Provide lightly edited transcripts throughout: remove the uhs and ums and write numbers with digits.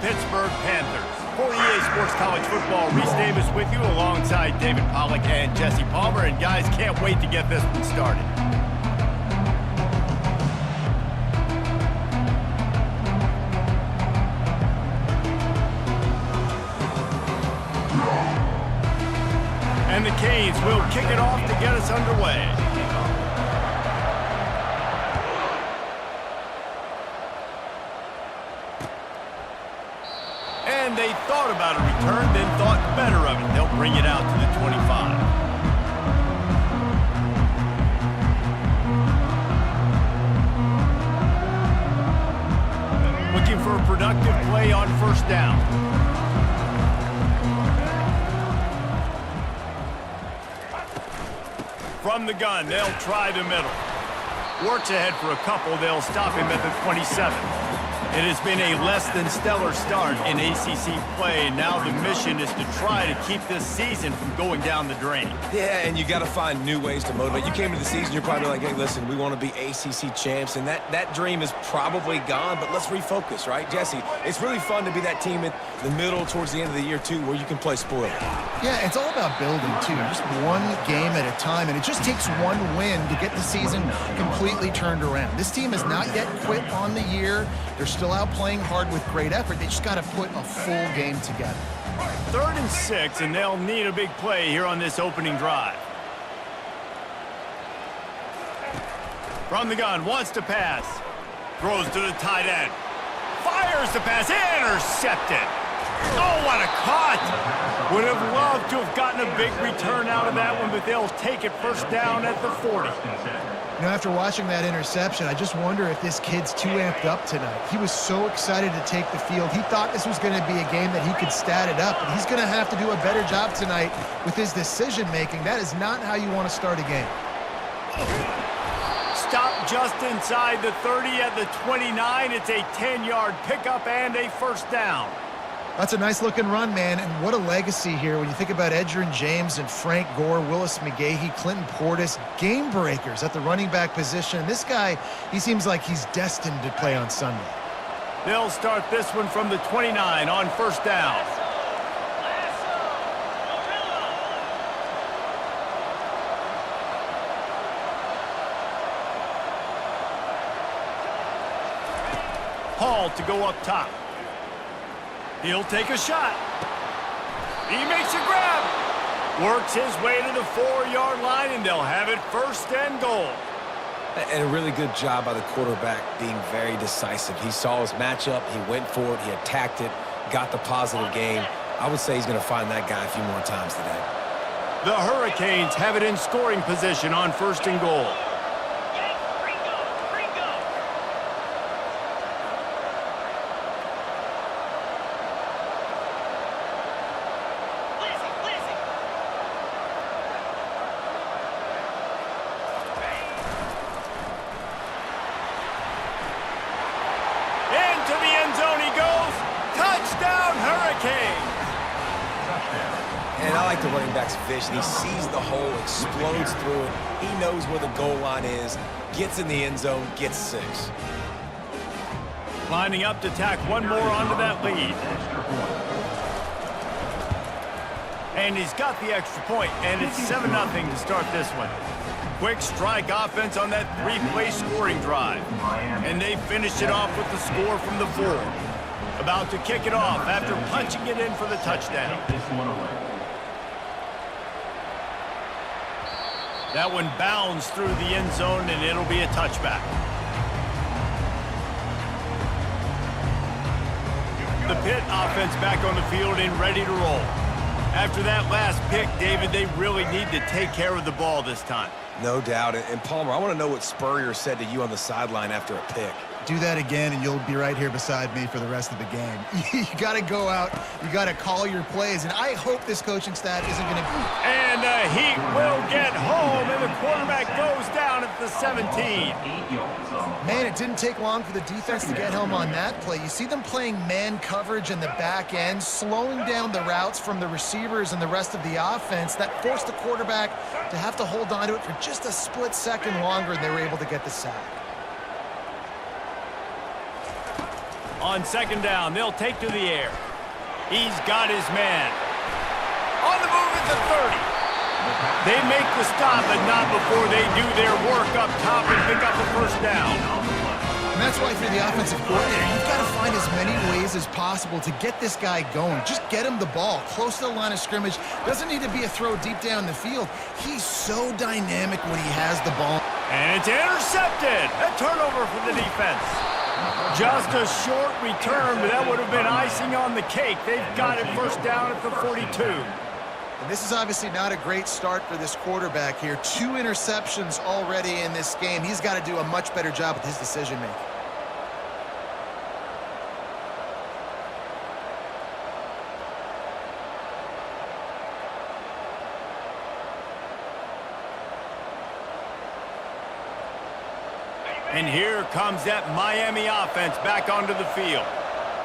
Pittsburgh Panthers. For EA Sports College Football, Reese Davis with you alongside David Pollack and Jesse Palmer. And guys, can't wait to get this one started. And the Canes will kick it off to get us underway. And they thought about a return, then thought better of it. They'll bring it out to the 25. Looking for a productive play on first down. From the gun, they'll try the middle. Works ahead for a couple. They'll stop him at the 27. It has been a less than stellar start in ACC play, and now the mission is to try to keep this season from going down the drain. Yeah, and you got to find new ways to motivate. You came into the season, you're probably like, hey, listen, we want to be ACC champs, and that dream is probably gone, but let's refocus, right, Jesse? It's really fun to be that team at the middle towards the end of the year, too, where you can play spoiler. Yeah, it's all about building, too. Just one game at a time, and it just takes one win to get the season completely turned around. This team has not yet quit on the year. They're still out playing hard with great effort. They just got to put a full game together. 3rd and 6, and they'll need a big play here on this opening drive. From the gun, wants to pass. Throws to the tight end. Fires the pass, intercepted. Oh, what a cut! Would have loved to have gotten a big return out of that one, but they'll take it first down at the 40. You know, after watching that interception, I just wonder if this kid's too amped up tonight. He was so excited to take the field. He thought this was going to be a game that he could stat it up, but he's going to have to do a better job tonight with his decision-making. That is not how you want to start a game. Stop just inside the 30 at the 29. It's a 10-yard pickup and a first down. That's a nice-looking run, man, and what a legacy here when you think about Edgerrin James and Frank Gore, Willis McGahee, Clinton Portis, game breakers at the running back position. This guy, he seems like he's destined to play on Sunday. They'll start this one from the 29 on first down. Hall to go up top. He'll take a shot. He makes a grab. Works his way to the 4-yard line, and they'll have it first and goal. And a really good job by the quarterback being very decisive. He saw his matchup. He went for it. He attacked it, got the positive gain. I would say he's going to find that guy a few more times today. The Hurricanes have it in scoring position on first and goal. And I like the running back's vision. He sees the hole, explodes through it. He knows where the goal line is, gets in the end zone, gets 6. Lining up to tack one more onto that lead. And he's got the extra point, and it's 7-0 to start this one. Quick strike offense on that 3-play scoring drive. And they finished it off with the score from the 4. About to kick it off after punching it in for the touchdown. That one bounds through the end zone, and it'll be a touchback. The Pitt offense back on the field and ready to roll. After that last pick, David, they really need to take care of the ball this time. No doubt. And Palmer, I want to know what Spurrier said to you on the sideline after a pick. Do that again, and you'll be right here beside me for the rest of the game. You got to go out. You got to call your plays, and I hope this coaching staff isn't going to be. And the Heat will get home, and the quarterback goes down at the 17. Man, it didn't take long for the defense to get home on that play. You see them playing man coverage in the back end, slowing down the routes from the receivers and the rest of the offense. That forced the quarterback to have to hold on to it for just a split second longer, and they were able to get the sack. On second down, they'll take to the air. He's got his man. On the move at the 30. They make the stop, but not before they do their work up top and pick up a first down. And that's why for the offensive coordinator, you've got to find as many ways as possible to get this guy going. Just get him the ball close to the line of scrimmage. Doesn't need to be a throw deep down the field. He's so dynamic when he has the ball. And it's intercepted. A turnover for the defense. Just a short return, but that would have been icing on the cake. They've got it first down at the 42. And this is obviously not a great start for this quarterback here. 2 interceptions already in this game. He's got to do a much better job with his decision-making. And here comes that Miami offense back onto the field.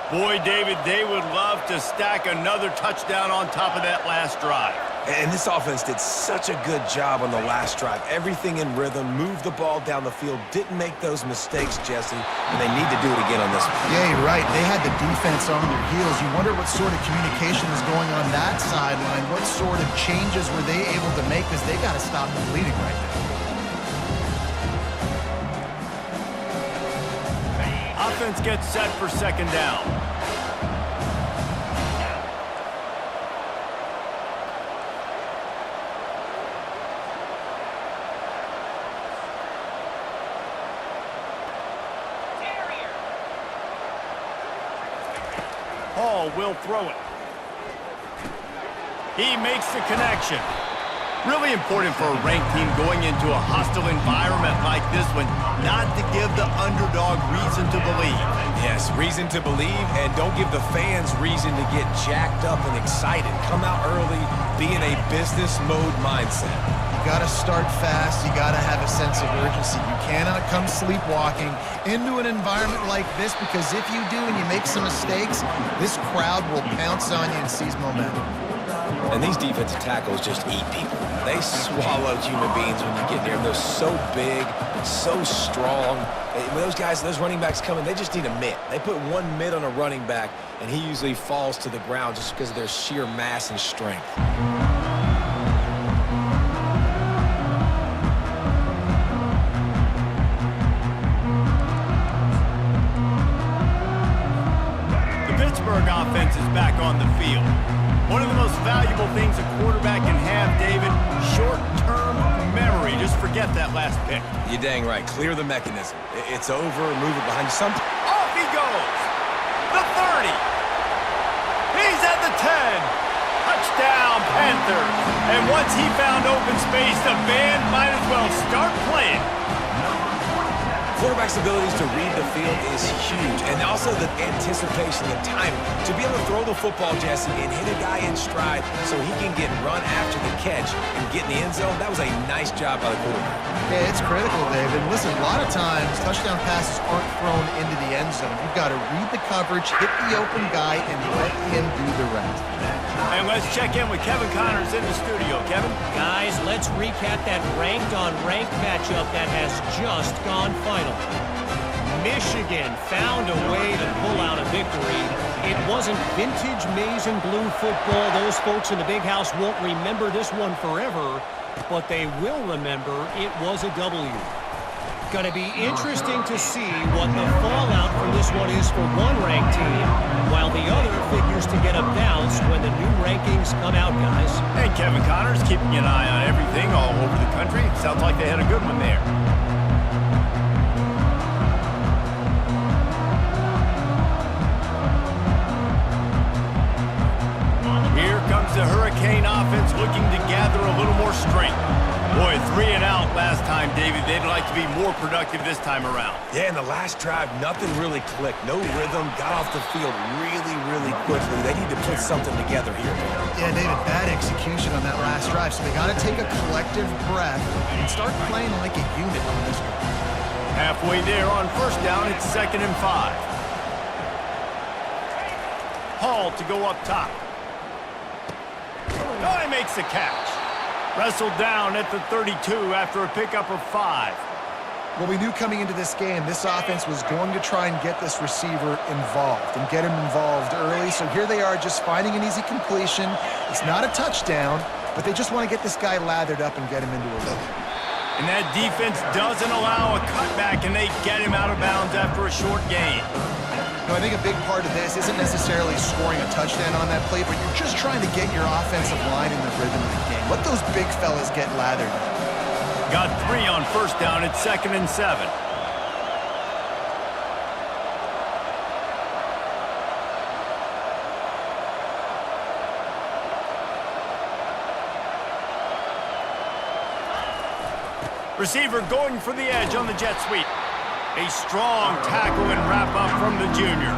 Boy, David, they would love to stack another touchdown on top of that last drive. And this offense did such a good job on the last drive. Everything in rhythm, moved the ball down the field, didn't make those mistakes, Jesse, and they need to do it again on this one. Yeah, you're right. They had the defense on their heels. You wonder what sort of communication was going on that sideline. What sort of changes were they able to make, because they got to stop the bleeding right now. Offense gets set for second down. Hall will throw it. He makes the connection. Really important for a ranked team going into a hostile environment like this one, not to give the underdog reason to believe. Yes, reason to believe, and don't give the fans reason to get jacked up and excited. Come out early, be in a business mode mindset. You got to start fast. You got to have a sense of urgency. You cannot come sleepwalking into an environment like this, because if you do and you make some mistakes, this crowd will pounce on you and seize momentum. And these defensive tackles just eat people. They swallow human beings when you get near them. They're so big, so strong. When those guys, those running backs come in, they just need a mitt. They put one mitt on a running back, and he usually falls to the ground just because of their sheer mass and strength. The Pittsburgh offense is back on the field. One of the most valuable things a quarterback can have, David, short-term memory. Just forget that last pick. You're dang right. Clear the mechanism. It's over. Move it behind you. Off he goes. The 30. He's at the 10. Touchdown, Panthers. And once he found open space, the band might as well start playing. Quarterback's abilities to read the field is huge, and also the anticipation, the timing. To be able to throw the football, Jesse, and hit a guy in stride so he can get run after the catch and get in the end zone, that was a nice job by the quarterback. Yeah, it's critical, David. Listen, a lot of times, touchdown passes aren't thrown into the end zone. You've got to read the coverage, hit the open guy, and let him do the rest. And let's check in with Kevin Connors in the studio. Kevin? Guys, let's recap that ranked-on-ranked matchup that has just gone final. Michigan found a way to pull out a victory. It wasn't vintage maize and blue football. Those folks in the big house won't remember this one forever, but they will remember it was a W. Going to be interesting to see what the fallout from this one is for one ranked team, while the other figures to get a bounce when the new rankings come out, guys. And Kevin Connors keeping an eye on everything all over the country. Sounds like they had a good one there. Here comes the Hurricane offense looking to gather a little more strength. Boy, 3 and out last time, David. They'd like to be more productive this time around. Yeah, in the last drive, nothing really clicked. No rhythm, got off the field really quickly. They need to put something together here. Yeah, David, bad execution on that last drive, so they got to take a collective breath and start playing like a unit on this one. Halfway there on first down, it's 2nd and 5. Hall to go up top. Oh, he makes the catch. Wrestled down at the 32 after a pickup of 5. Well, we knew coming into this game, this offense was going to try and get this receiver involved and get him involved early. So here they are just finding an easy completion. It's not a touchdown, but they just want to get this guy lathered up and get him into a loop. And that defense doesn't allow a cutback, and they get him out of bounds after a short gain. No, I think a big part of this isn't necessarily scoring a touchdown on that play, but you're just trying to get your offensive line in the rhythm of the game. Let those big fellas get lathered. Got 3 on first down. It's 2nd and 7. Receiver going for the edge on the jet sweep. A strong tackle and wrap up from the junior.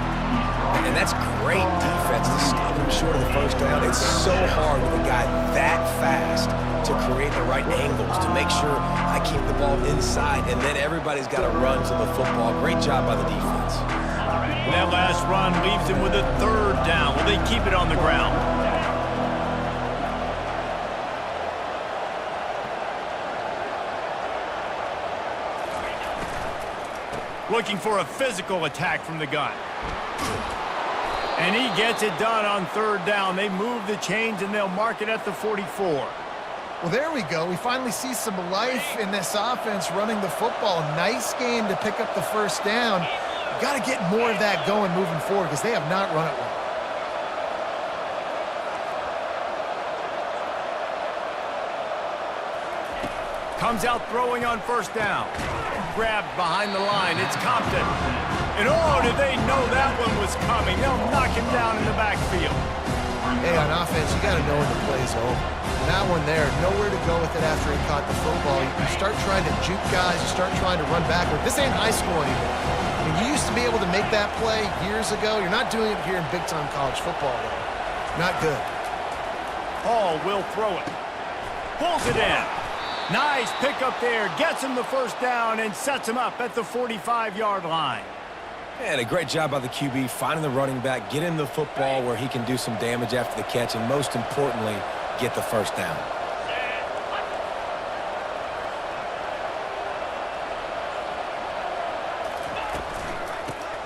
And that's great defense to stop him short of the first down. It's so hard with a guy that fast to create the right angles, to make sure I keep the ball inside, and then everybody's got to run to the football. Great job by the defense. And that last run leaves him with a 3rd down. Will they keep it on the ground? Looking for a physical attack from the gun. And he gets it done on 3rd down. They move the chains, and they'll mark it at the 44. Well, there we go. We finally see some life in this offense running the football. Nice game to pick up the 1st down. You've got to get more of that going moving forward because they have not run it well. Comes out throwing on 1st down. Grabbed behind the line. It's Compton. And oh, did they know that one was coming? They'll knock him down in the backfield. Hey, on offense, you got to know when the play's over. And that one there, nowhere to go with it after he caught the football. You start trying to juke guys. You start trying to run backward. This ain't high school anymore. I mean, you used to be able to make that play years ago. You're not doing it here in big-time college football, though. Not good. Hall will throw it. Pulls it in. Nice pickup there. Gets him the 1st down and sets him up at the 45-yard line. And a great job by the QB finding the running back, get him the football where he can do some damage after the catch, and most importantly, get the 1st down.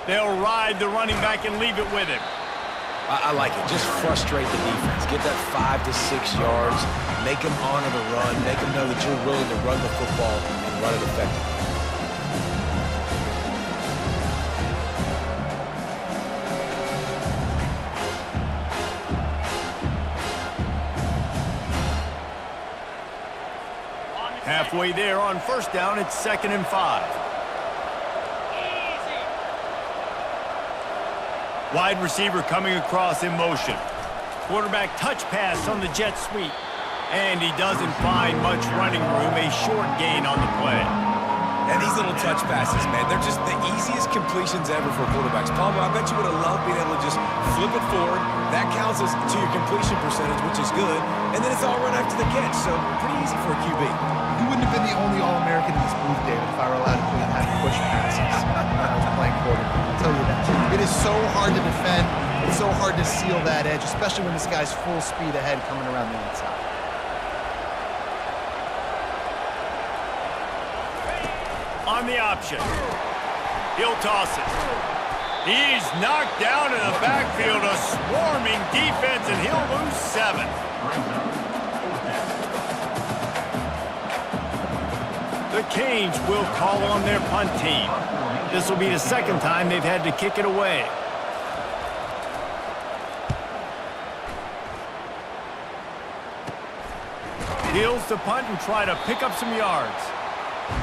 They'll ride the running back and leave it with him. I like it. Just frustrate the defense. Get that 5 to 6 yards. Make them honor the run. Make them know that you're willing to run the football and run it effectively. Halfway there on 1st down, it's 2nd and 5. Wide receiver coming across in motion. Quarterback touch pass on the jet sweep. And he doesn't find much running room. A short gain on the play. And these little touch passes, man, they're just the easiest completions ever for quarterbacks. Palmer, I bet you would have loved being able to just flip it forward. That counts as to your completion percentage, which is good. And then it's all run after the catch, so pretty easy for a QB. You wouldn't have been the only All-American in this booth, David, if I were allowed to play that push passes when I was playing quarterback. I'll tell you that. It is so hard to defend. It's so hard to seal that edge, especially when this guy's full speed ahead coming around the outside. On the option. He'll toss it. He's knocked down in the backfield. A swarming defense, and he'll lose 7. The Canes will call on their punt team. This will be the 2nd time they've had to kick it away. Heels to punt and try to pick up some yards.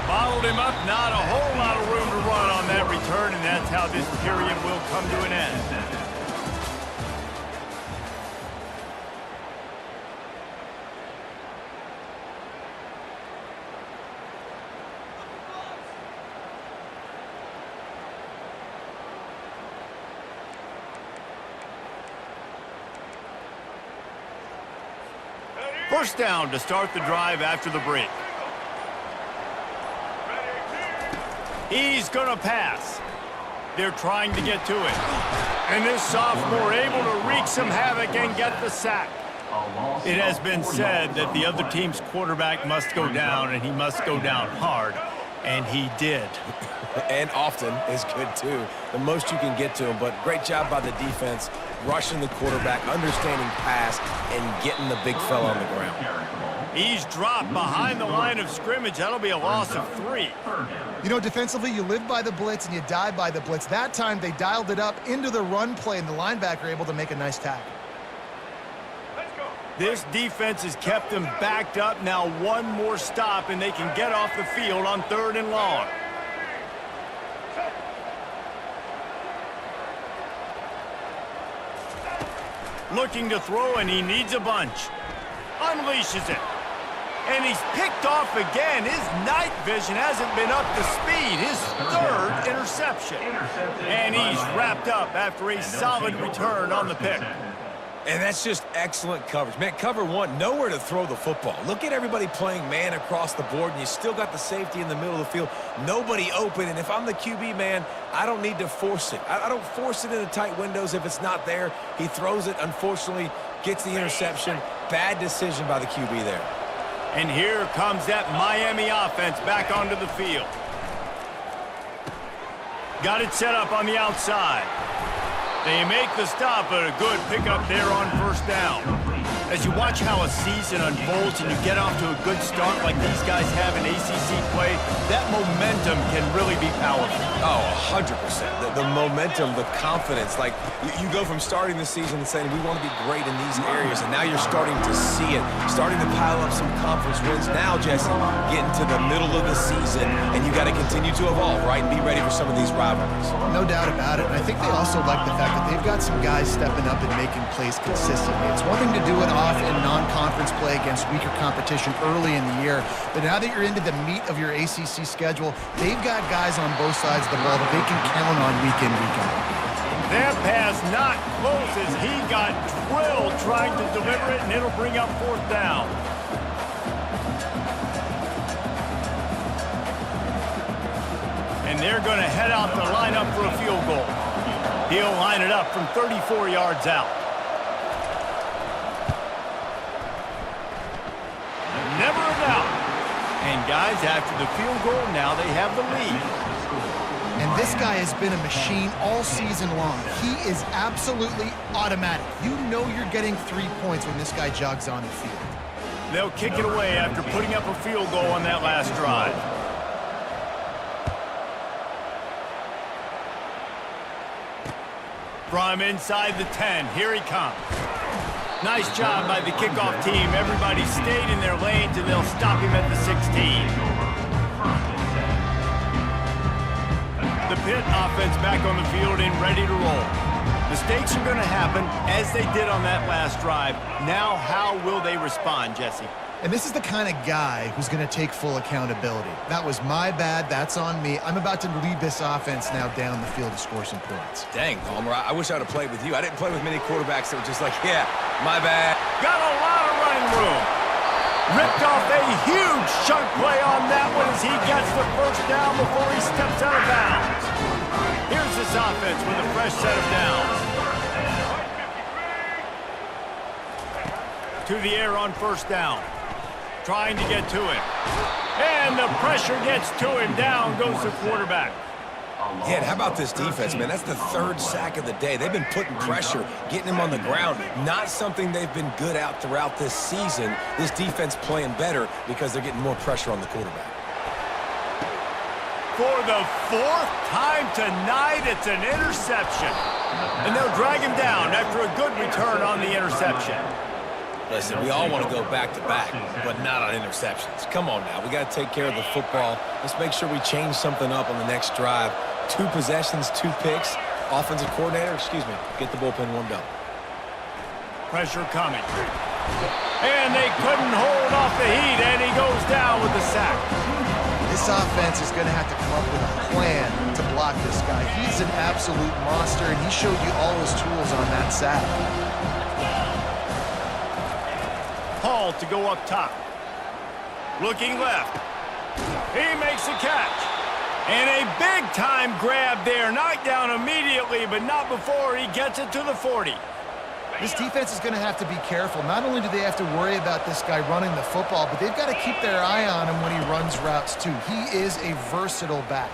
Bottled him up, not a whole lot of room to run on that return, and that's how this period will come to an end. First down to start the drive after the break. He's going to pass. They're trying to get to it. And this sophomore able to wreak some havoc and get the sack. It has been said that the other team's quarterback must go down, and he must go down hard. And he did. And often is good, too. The most you can get to him, but great job by the defense, rushing the quarterback, understanding pass, and getting the big fella on the ground. He's dropped behind the line of scrimmage. That'll be a loss of 3. You know, defensively, you live by the blitz and you die by the blitz. That time, they dialed it up into the run play, and the linebacker able to make a nice tackle. This defense has kept them backed up. Now one more stop, and they can get off the field on 3rd and long. Looking to throw, and he needs a bunch. Unleashes it. And he's picked off again. His night vision hasn't been up to speed. His 3rd interception. And he's wrapped up after a solid return on the pick. And that's just excellent coverage. Man, cover 1, nowhere to throw the football. Look at everybody playing man across the board, and you still got the safety in the middle of the field. Nobody open, and if I'm the QB, man, I don't need to force it. I don't force it into tight windows if it's not there. He throws it, unfortunately, gets the interception. Bad decision by the QB there. And here comes that Miami offense back onto the field. Got it set up on the outside. They make the stop, but a good pickup there on 1st down. As you watch how a season unfolds and you get off to a good start like these guys have in ACC play, that momentum can really be powerful. Oh, 100%. The momentum, the confidence. Like, you go from starting the season and saying, we want to be great in these areas, and now you're starting to see it, starting to pile up some conference wins. Now, Jesse, getting to the middle of the season, and you got to continue to evolve, right, and be ready for some of these rivalries. No doubt about it. And I think they also like the fact that they've got some guys stepping up and making plays consistently. It's one thing to do it off in non-conference play against weaker competition early in the year, but now that you're into the meat of your ACC schedule, they've got guys on both sides of the ball that they can count on week in, week out. That pass not close as he got drilled trying to deliver it, and it'll bring up 4th down. And they're going to head out to line up for a field goal. He'll line it up from 34 yards out. Never a doubt. And guys, after the field goal, now they have the lead. And this guy has been a machine all season long. He is absolutely automatic. You know you're getting 3 points when this guy jogs on the field. They'll kick it away after putting up a field goal on that last drive. From inside the 10, here he comes. Nice job by the kickoff team. Everybody stayed in their lanes, and they'll stop him at the 16. The Pitt offense back on the field and ready to roll. Mistakes are going to happen, as they did on that last drive. Now, how will they respond, Jesse? And this is the kind of guy who's going to take full accountability. That was my bad. That's on me. I'm about to lead this offense now down the field to score some points. Dang, Palmer, I wish I would have played with you. I didn't play with many quarterbacks that were just like, yeah, my bad. Got a lot of running room. Ripped off a huge chunk play on that one as he gets the 1st down before he steps out of bounds. Here's this offense with a fresh set of downs. To the air on 1st down. Trying to get to him. And the pressure gets to him. Down goes the quarterback. Yeah, and how about this defense, man? That's the 3rd sack of the day. They've been putting pressure, getting him on the ground. Not something they've been good at throughout this season. This defense playing better because they're getting more pressure on the quarterback. For the 4th time tonight, it's an interception. And they'll drag him down after a good return on the interception. Listen, we all want to go back-to-back, but not on interceptions. Come on now. We got to take care of the football. Let's make sure we change something up on the next drive. 2 possessions, 2 picks. Offensive coordinator, get the bullpen warmed up. Pressure coming. And they couldn't hold off the heat, and he goes down with the sack. This offense is going to have to come up with a plan to block this guy. He's an absolute monster, and he showed you all his tools on that sack. Hall to go up top. Looking left. He makes a catch. And a big-time grab there. Knocked down immediately, but not before he gets it to the 40. This defense is going to have to be careful. Not only do they have to worry about this guy running the football, but they've got to keep their eye on him when he runs routes too. He is a versatile back.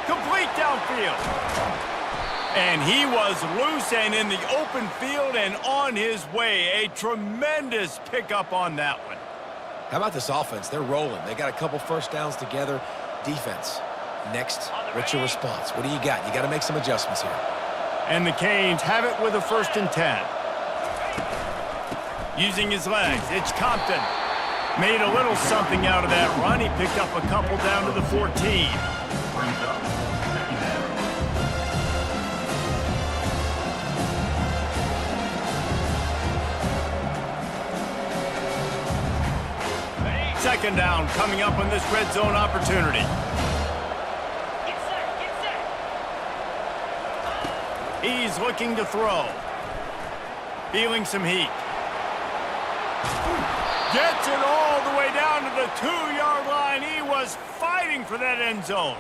Complete downfield. And he was loose and in the open field and on his way. A tremendous pickup on that one. How about this offense? They're rolling. They got a couple first downs together. Defense. Next, what's your response? What do you got? You got to make some adjustments here. And the Canes have it with a 1st and 10. Using his legs, it's Compton. Made a little something out of that run. He picked up a couple down to the 14. Second down coming up on this red zone opportunity. He's looking to throw. Feeling some heat. Gets it all the way down to the 2-yard line. He was fighting for that end zone.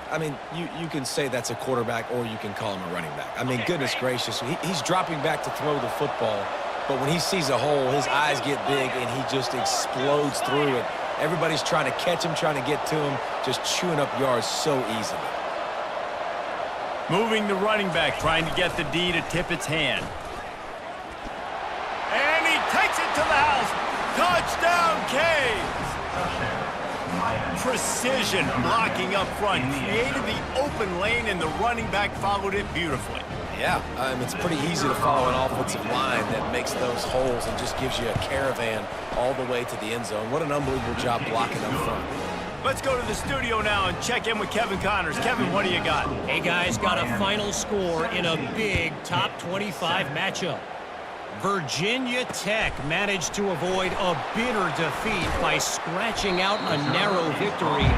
I mean, you can say that's a quarterback or you can call him a running back. I mean, goodness gracious. He's dropping back to throw the football, but when he sees a hole, his eyes get big and he just explodes through it. Everybody's trying to catch him, trying to get to him, just chewing up yards so easily. Moving the running back, trying to get the D to tip its hand. And he takes it to the house. Touchdown, Canes! Precision blocking up front. Created the open lane, and the running back followed it beautifully. Yeah, it's pretty easy to follow an offensive line that makes those holes and just gives you a caravan all the way to the end zone. What an unbelievable job blocking up front. Let's go to the studio now and check in with Kevin Connors. Kevin, what do you got? Hey, guys, got a final score in a big top 25 matchup. Virginia Tech managed to avoid a bitter defeat by scratching out a narrow victory.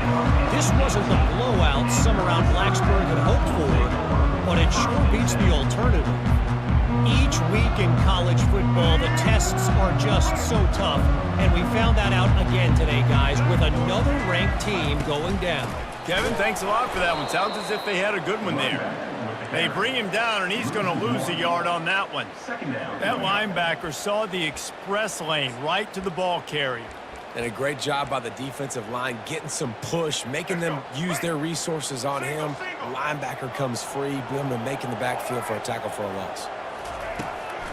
This wasn't the blowout some around Blacksburg had hoped for, but it sure beats the alternative. Each week in college football, the tests are just so tough, and we found that out again today, guys, with another ranked team going down. Kevin, thanks a lot for that one. Sounds as if they had a good one there. They bring him down, and he's going to lose a yard on that one. That linebacker saw the express lane right to the ball carrier. And a great job by the defensive line, getting some push, making them use their resources on him. The linebacker comes free, boom, and making the backfield for a tackle for a loss.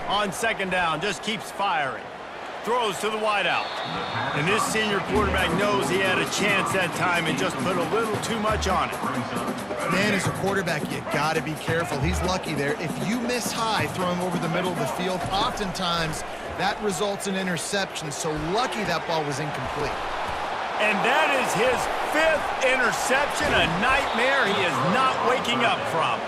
On second down, just keeps firing. Throws to the wideout. And this senior quarterback knows he had a chance that time and just put a little too much on it. Man, as a quarterback, you got to be careful. He's lucky there. If you miss high throwing over the middle of the field, oftentimes that results in interception. So lucky that ball was incomplete. And that is his 5th interception, a nightmare he is not waking up from.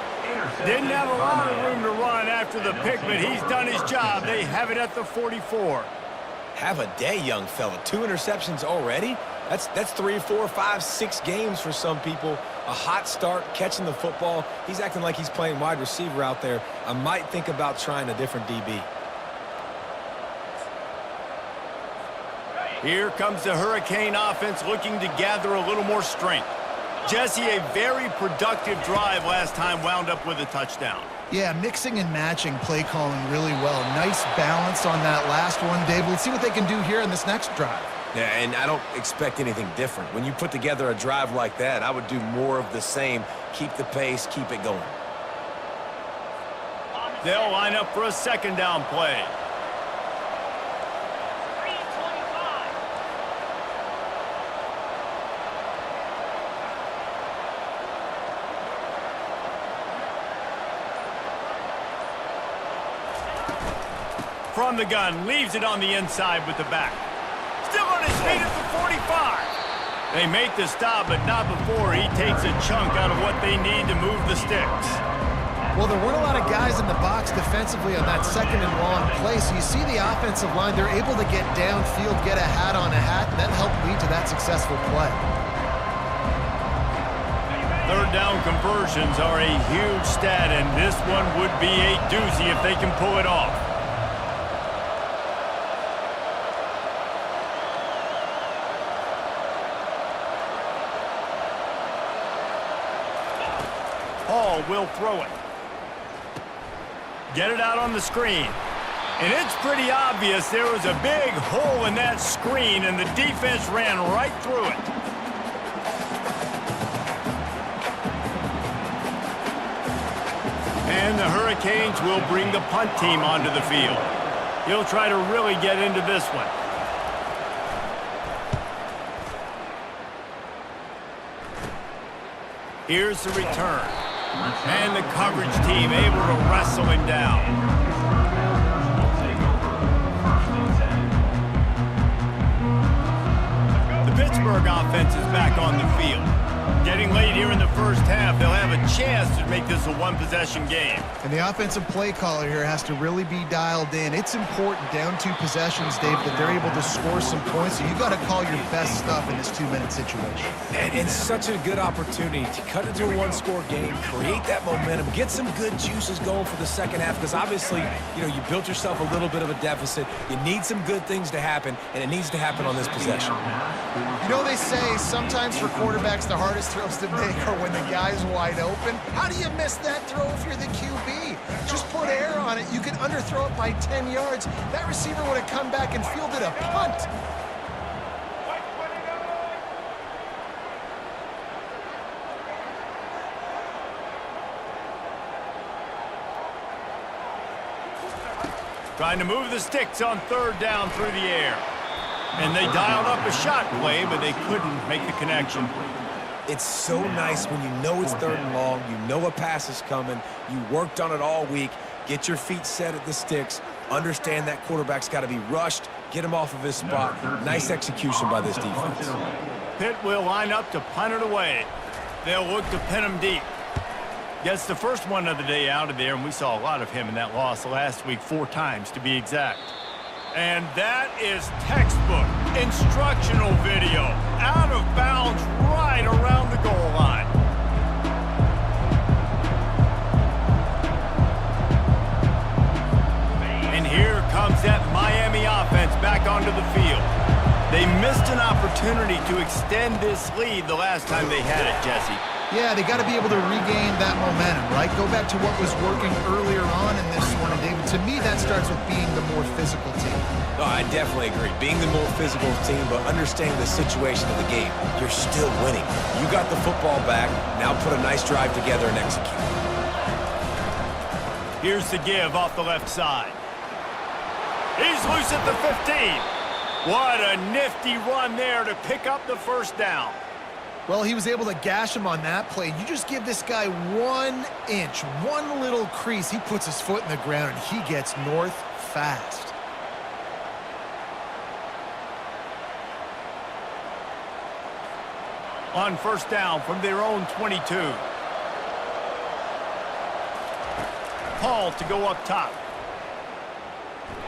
Didn't have a lot of room to run after the pick, but he's done his job. They have it at the 44. Have a day, young fella. 2 interceptions already? That's 3, 4, 5, 6 games for some people. A hot start, catching the football. He's acting like he's playing wide receiver out there. I might think about trying a different DB. Here comes the Hurricane offense looking to gather a little more strength. Jesse, a very productive drive last time, wound up with a touchdown. Yeah, mixing and matching play calling really well. Nice balance on that last one, Dave. Let's see what they can do here in this next drive. Yeah, and I don't expect anything different. When you put together a drive like that, I would do more of the same. Keep the pace, keep it going. They'll line up for a second down play. From the gun, leaves it on the inside with the back. Still on his feet at the 45. They make the stop, but not before he takes a chunk out of what they need to move the sticks. Well, there weren't a lot of guys in the box defensively on that second and long play, so you see the offensive line, they're able to get downfield, get a hat on a hat, and that helped lead to that successful play. Third down conversions are a huge stat, and this one would be a doozy if they can pull it off. Hall will throw it. Get it out on the screen. And it's pretty obvious there was a big hole in that screen, and the defense ran right through it. And the Hurricanes will bring the punt team onto the field. He'll try to really get into this one. Here's the return. And the coverage team able to wrestle him down. The Pittsburgh offense is back on the field. Getting late here in the first half, they'll have a chance to make this a one-possession game. And the offensive play caller here has to really be dialed in. It's important down 2 possessions, Dave, that they're able to score some points. So you got to call your best stuff in this 2-minute situation. And it's such a good opportunity to cut into a one-score game, create that momentum, get some good juices going for the second half. Because obviously, you built yourself a little bit of a deficit. You need some good things to happen, and it needs to happen on this possession. They say sometimes for quarterbacks the hardest throws to make are when the guy's wide open. How do you miss that throw if you're the QB? Just put air on it. You can underthrow it by 10 yards. That receiver would have come back and fielded a punt. Trying to move the sticks on 3rd down through the air. And they dialed up a shot play, but they couldn't make the connection. It's so nice when you know it's 3rd and long, you know a pass is coming, you worked on it all week, get your feet set at the sticks, understand that quarterback's got to be rushed, get him off of his spot. Nice execution by this defense. Pitt will line up to punt it away. They'll look to pin him deep. Gets the first one of the day out of there, and we saw a lot of him in that loss last week, 4 times to be exact. And that is textbook instructional video. Out of bounds right around the goal line. And here comes that Miami offense back onto the field. They missed an opportunity to extend this lead the last time they had it, Jesse. Yeah, they got to be able to regain that momentum, right? Go back to what was working earlier on in this one. And David, to me, that starts with being the more physical team. No, I definitely agree. Being the more physical team, but understanding the situation of the game. You're still winning. You got the football back. Now put a nice drive together and execute. Here's the give off the left side. He's loose at the 15. What a nifty run there to pick up the first down. Well, he was able to gash him on that play. You just give this guy 1 inch, one little crease. He puts his foot in the ground, and he gets north fast. On 1st down from their own 22. Hall to go up top.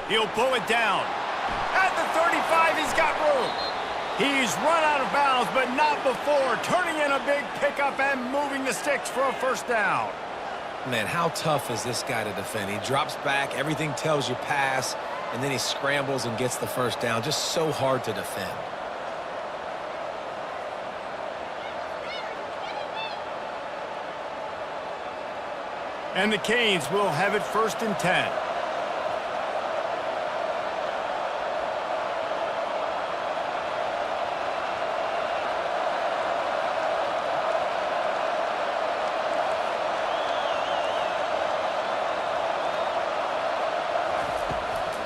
He'll pull it down. At the 35, he's got room. He's run out of bounds, but not before. Turning in a big pickup and moving the sticks for a 1st down. Man, how tough is this guy to defend? He drops back, everything tells you pass, and then he scrambles and gets the 1st down. Just so hard to defend. And the Canes will have it 1st and 10.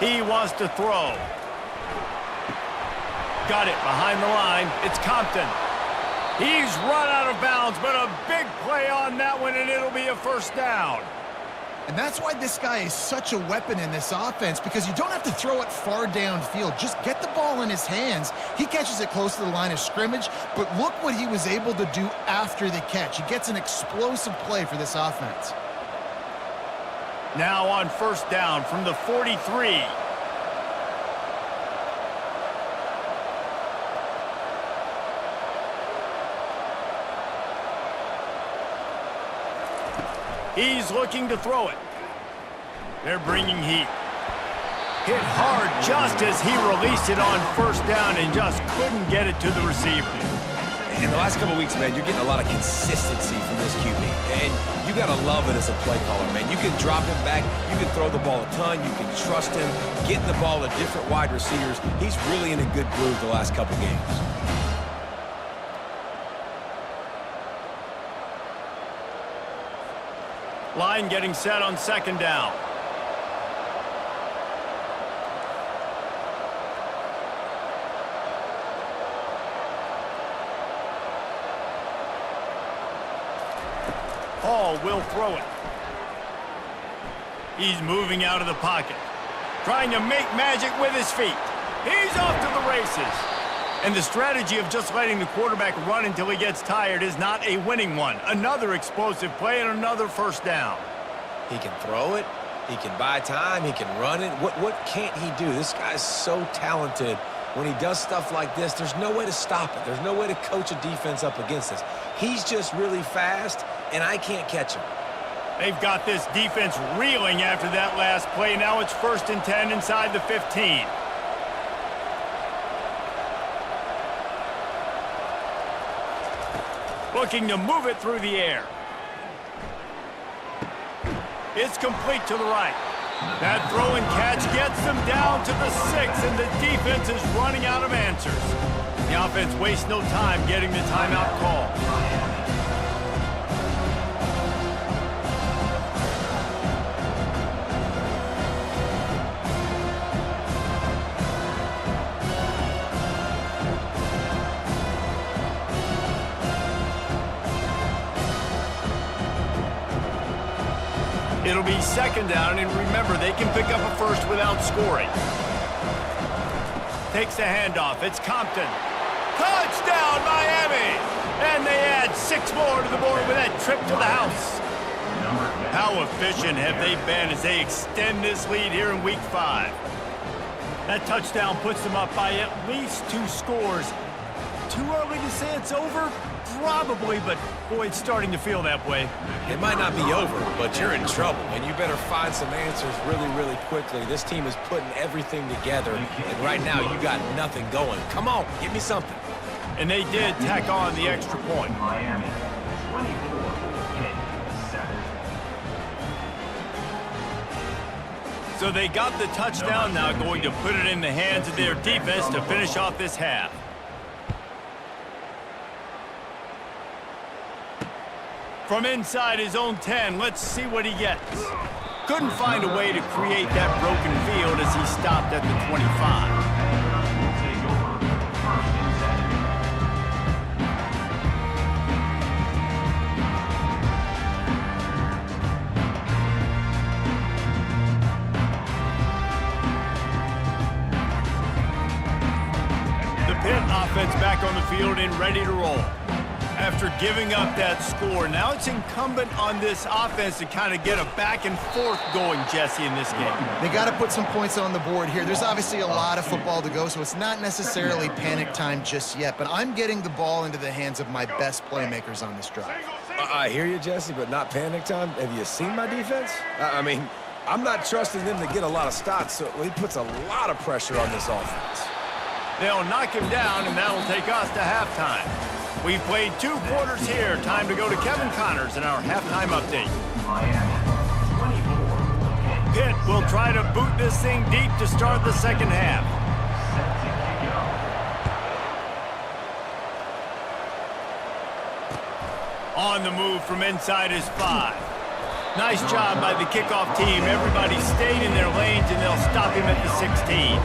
He wants to throw. Got it behind the line. It's Compton. He's run out of bounds, but a big play on that one, and it'll be a 1st down. And that's why this guy is such a weapon in this offense, because you don't have to throw it far downfield. Just get the ball in his hands. He catches it close to the line of scrimmage, but look what he was able to do after the catch. He gets an explosive play for this offense. Now on 1st down from the 43. He's looking to throw it. They're bringing heat. Hit hard just as he released it on 1st down and just couldn't get it to the receiver. In the last couple of weeks, man, you're getting a lot of consistency from this QB. And you got to love it as a play caller, man. You can drop him back. You can throw the ball a ton. You can trust him, getting the ball to different wide receivers. He's really in a good groove the last couple games. Line getting set on second down. Hall will throw it. He's moving out of the pocket, trying to make magic with his feet. He's off to the races. And the strategy of just letting the quarterback run until he gets tired is not a winning one. Another explosive play and another first down. He can throw it. He can buy time. He can run it. What can't he do? This guy's so talented. When he does stuff like this, there's no way to stop it. There's no way to coach a defense up against this. He's just really fast, and I can't catch him. They've got this defense reeling after that last play. Now it's 1st and 10 inside the 15. Looking to move it through the air. It's complete to the right. That throw and catch gets them down to the 6, and the defense is running out of answers. The offense wastes no time getting the timeout call. It'll be second down, and remember, they can pick up a first without scoring. Takes the handoff. It's Compton. Touchdown, Miami! And they add 6 more to the board with that trip to the house. How efficient have they been as they extend this lead here in Week 5? That touchdown puts them up by at least 2 scores. Too early to say it's over? Probably, but boy, it's starting to feel that way. It might not be over, but you're in trouble, and you better find some answers really, really quickly. This team is putting everything together, and right now you got nothing going. Come on, give me something. And they did tack on the extra point. Miami, 24-7. So they got the touchdown, now going to put it in the hands of their defense to finish off this half. From inside his own 10, let's see what he gets. Couldn't find a way to create that broken field as he stopped at the 25. The Pitt offense back on the field and ready to roll. After giving up that score, now it's incumbent on this offense to kind of get a back and forth going, Jesse, in this game. They got to put some points on the board here. There's obviously a lot of football to go, so it's not necessarily panic time just yet, but I'm getting the ball into the hands of my best playmakers on this drive. I hear you, Jesse, but not panic time. Have you seen my defense? I mean, I'm not trusting them to get a lot of stops, so he puts a lot of pressure on this offense. They'll knock him down, and that'll take us to halftime. We've played 2 quarters here. Time to go to Kevin Connors in our halftime update. Pitt will try to boot this thing deep to start the second half. On the move from inside his 5. Nice job by the kickoff team. Everybody stayed in their lanes, and they'll stop him at the 16.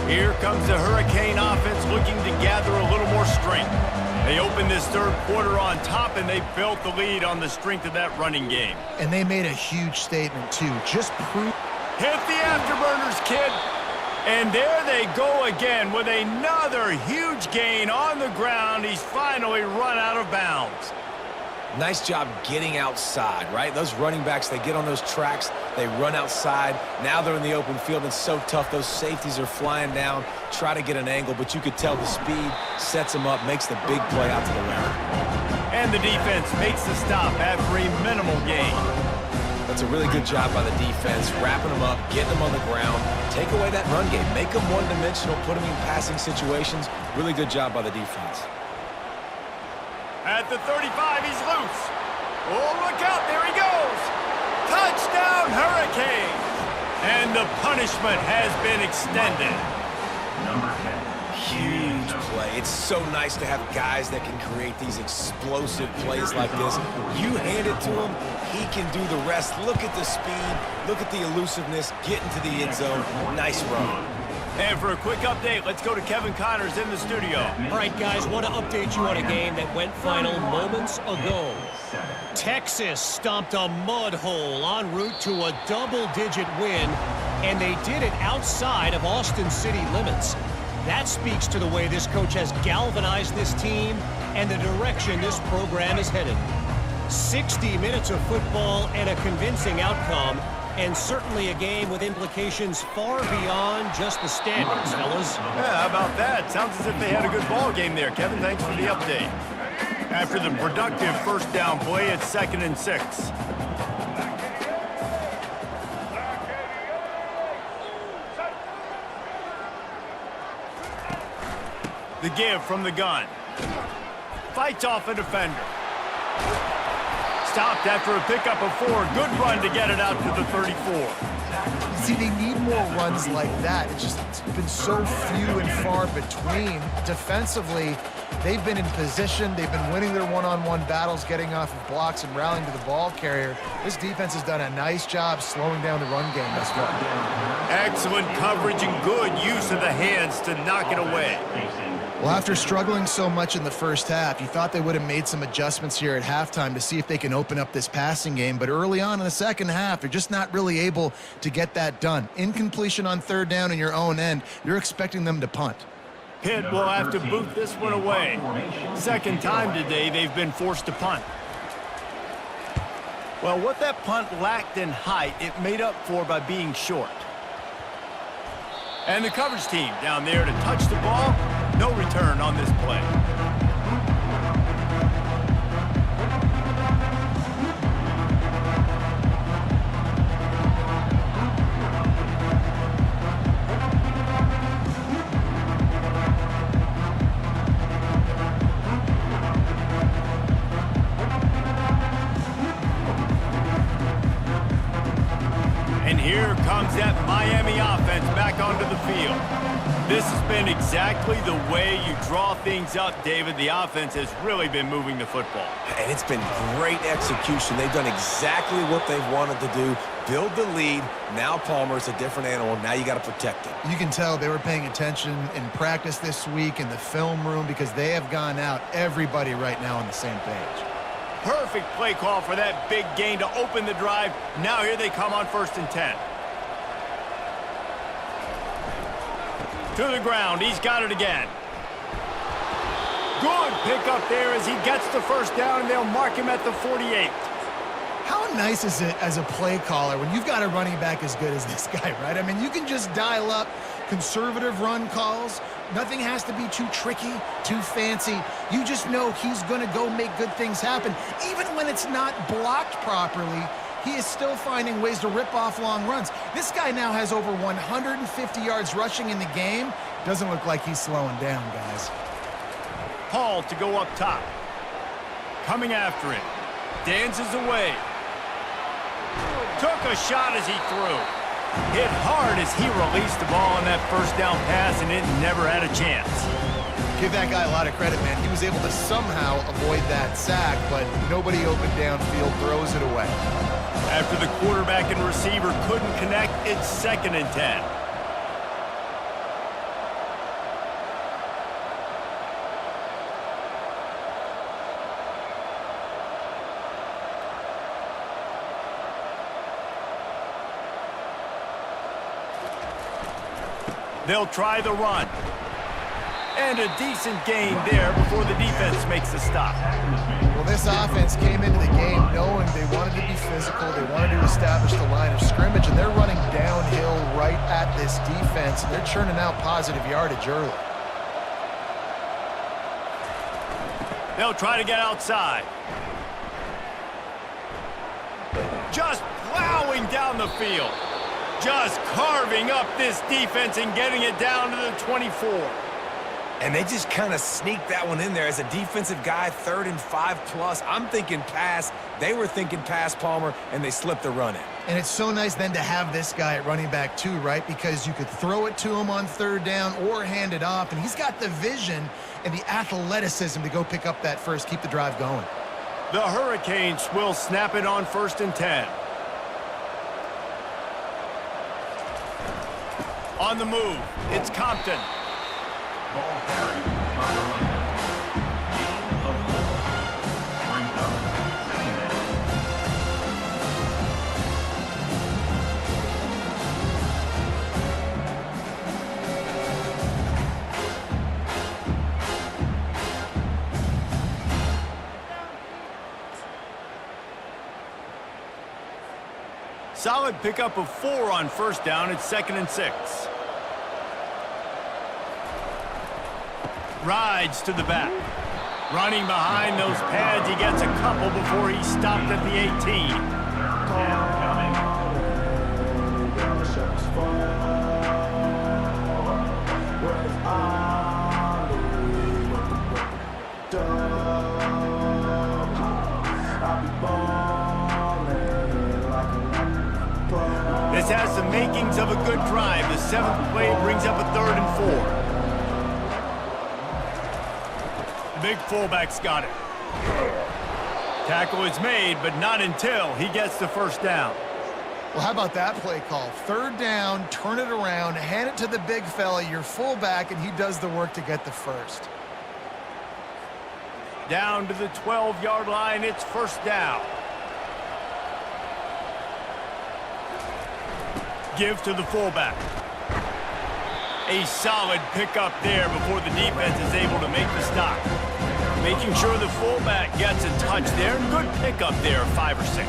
Here comes the Hurricane offense looking to gather a little more strength. They opened this third quarter on top, and they built the lead on the strength of that running game. And they made a huge statement, too. Just prove... Hit the afterburners, kid. And there they go again with another huge gain on the ground. He's finally run out of bounds. Nice job getting outside, right? Those running backs, they get on those tracks, they run outside. Now they're in the open field. It's so tough. Those safeties are flying down, try to get an angle, but you could tell the speed sets them up, makes the big play out to the left. And the defense makes the stop after a minimal gain. That's a really good job by the defense, wrapping them up, getting them on the ground, take away that run game, make them one-dimensional, put them in passing situations. Really good job by the defense. At the 35, he's loose. Oh, look out, there he goes. Touchdown, Hurricanes. And the punishment has been extended. Huge play. It's so nice to have guys that can create these explosive plays like this. You hand it to him, he can do the rest. Look at the speed, look at the elusiveness, get into the end zone. Nice run. And for a quick update, let's go to Kevin Connors in the studio. All right, guys, want to update you on a game that went final moments ago. Texas stomped a mud hole en route to a double-digit win, and they did it outside of Austin city limits. That speaks to the way this coach has galvanized this team and the direction this program is headed. 60 minutes of football and a convincing outcome, and certainly a game with implications far beyond just the standings, fellas. Yeah, how about that? Sounds as if they had a good ball game there. Kevin, thanks for the update. After the productive first down play, it's 2nd and 6. The give from the gun. Fights off a defender. Stopped after a pickup of 4. Good run to get it out to the 34. See, they need more runs like that. It's been so few and far between. Defensively, they've been in position. They've been winning their one-on-one battles, getting off of blocks and rallying to the ball carrier. This defense has done a nice job slowing down the run game thus far. Excellent coverage and good use of the hands to knock it away. Well, after struggling so much in the first half, you thought they would have made some adjustments here at halftime to see if they can open up this passing game. But early on in the second half, they're just not really able to get that done. Incompletion on 3rd down in your own end, you're expecting them to punt. Pitt will have to boot this one away. Second time today they've been forced to punt. Well, what that punt lacked in height, it made up for by being short. And the coverage team down there to touch the ball. No return on this play. And here comes that Miami offense back onto the field. This has been exactly the way you draw things up, David. The offense has really been moving the football. And it's been great execution. They've done exactly what they've wanted to do. Build the lead. Now Palmer's a different animal. Now you got to protect him. You can tell they were paying attention in practice this week in the film room because they have gone out, everybody right now on the same page. Perfect play call for that big gain to open the drive. Now here they come on 1st and 10. To the ground, he's got it again. Good pick up there as he gets the first down, and they'll mark him at the 48. How nice is it as a play caller when you've got a running back as good as this guy, right? I mean, you can just dial up conservative run calls. Nothing has to be too tricky, too fancy. You just know he's going to go make good things happen. Even when it's not blocked properly, he is still finding ways to rip off long runs. This guy now has over 150 yards rushing in the game. Doesn't look like he's slowing down, guys. Hall to go up top. Coming after it. Dances away. Took a shot as he threw. Hit hard as he released the ball on that first down pass, and it never had a chance. Give that guy a lot of credit, man. He was able to somehow avoid that sack, but nobody open downfield, throws it away. After the quarterback and receiver couldn't connect, it's 2nd and 10. They'll try the run. And a decent gain there before the defense makes the stop. Well, this offense came into the game knowing they wanted to be physical, they wanted to establish the line of scrimmage, and they're running downhill right at this defense, and they're churning out positive yardage early. They'll try to get outside. Just plowing down the field. Just carving up this defense and getting it down to the 24. And they just kind of sneaked that one in there. As a defensive guy, 3rd and 5+. I'm thinking pass. They were thinking pass, Palmer, and they slipped the run in. And it's so nice then to have this guy at running back too, right? Because you could throw it to him on 3rd down or hand it off, and he's got the vision and the athleticism to go pick up that first, keep the drive going. The Hurricanes will snap it on 1st and 10. On the move, it's Compton. Ball carried by the running back. Gain of 4. Brings up 2nd down. Solid pickup of 4 on 1st down. It's 2nd and 6. Rides to the back. Running behind those pads, he gets a couple before he stopped at the 18. 3rd down coming. This has the makings of a good drive. The 7th play brings up a 3rd and 4. The big fullback's got it. Tackle is made, but not until he gets the 1st down. Well, how about that play call? 3rd down, turn it around, hand it to the big fella, your fullback, and he does the work to get the 1st. Down to the 12-yard line, it's 1st down. Give to the fullback. A solid pickup there before the defense is able to make the stop. Making sure the fullback gets a touch there. Good pickup there, 5 or 6.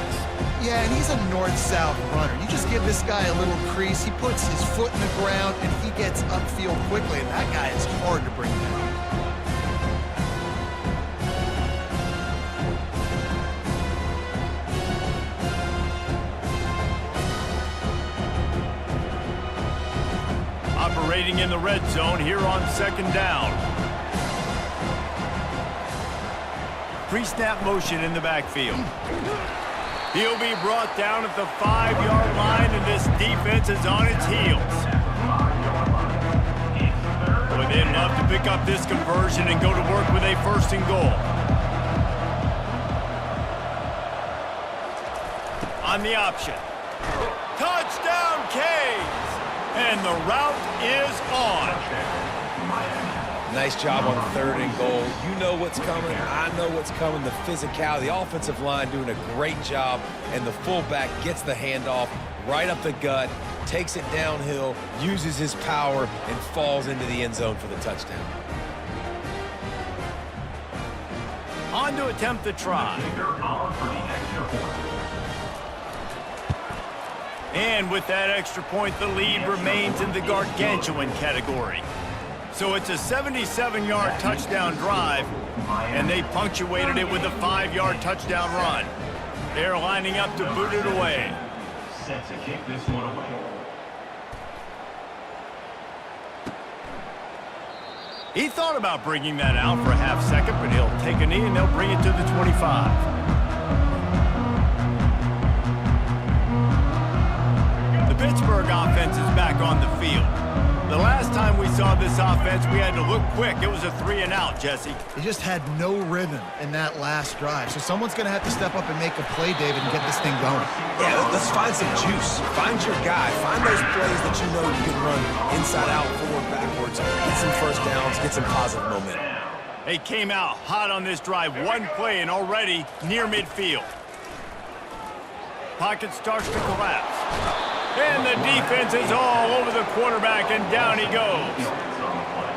Yeah, and he's a north-south runner. You just give this guy a little crease, he puts his foot in the ground, and he gets upfield quickly, and that guy is hard to bring down. Operating in the red zone here on 2nd down. Pre-snap motion in the backfield. He'll be brought down at the 5-yard line, and this defense is on its heels. Boy, they'd love to pick up this conversion and go to work with a 1st and goal. On the option. Touchdown, Canes! And the route is on. Nice job on 3rd and goal. You know what's coming. I know what's coming. The physicality. The offensive line doing a great job. And the fullback gets the handoff right up the gut, takes it downhill, uses his power, and falls into the end zone for the touchdown. On to attempt the try. And with that extra point, the lead remains in the gargantuan category. So it's a 77-yard touchdown drive, and they punctuated it with a 5-yard touchdown run. They're lining up to boot it away. Set to kick this one away. He thought about bringing that out for a half second, but he'll take a knee and they'll bring it to the 25. Pittsburgh offense is back on the field. The last time we saw this offense, we had to look quick. It was a 3-and-out, Jesse. They just had no rhythm in that last drive. So someone's going to have to step up and make a play, David, and get this thing going. Yeah, let's find some juice. Find your guy. Find those plays that you know you can run inside out, forward, backwards. Get some 1st downs. Get some positive momentum. They came out hot on this drive. One play and already near midfield. Pocket starts to collapse. And the defense is all over the quarterback, and down he goes.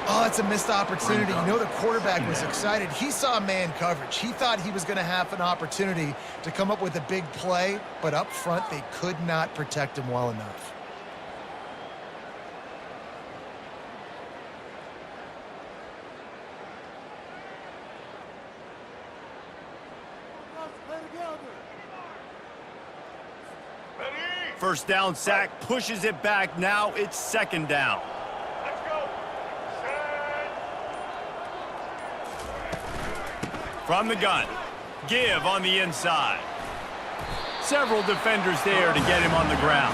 Oh, Oh, it's a missed opportunity. You know the quarterback was excited. He saw man coverage. He thought he was going to have an opportunity to come up with a big play, but up front they could not protect him well enough. First down sack, pushes it back. Now it's second down. Let's go. From the gun, give on the inside. Several defenders there to get him on the ground.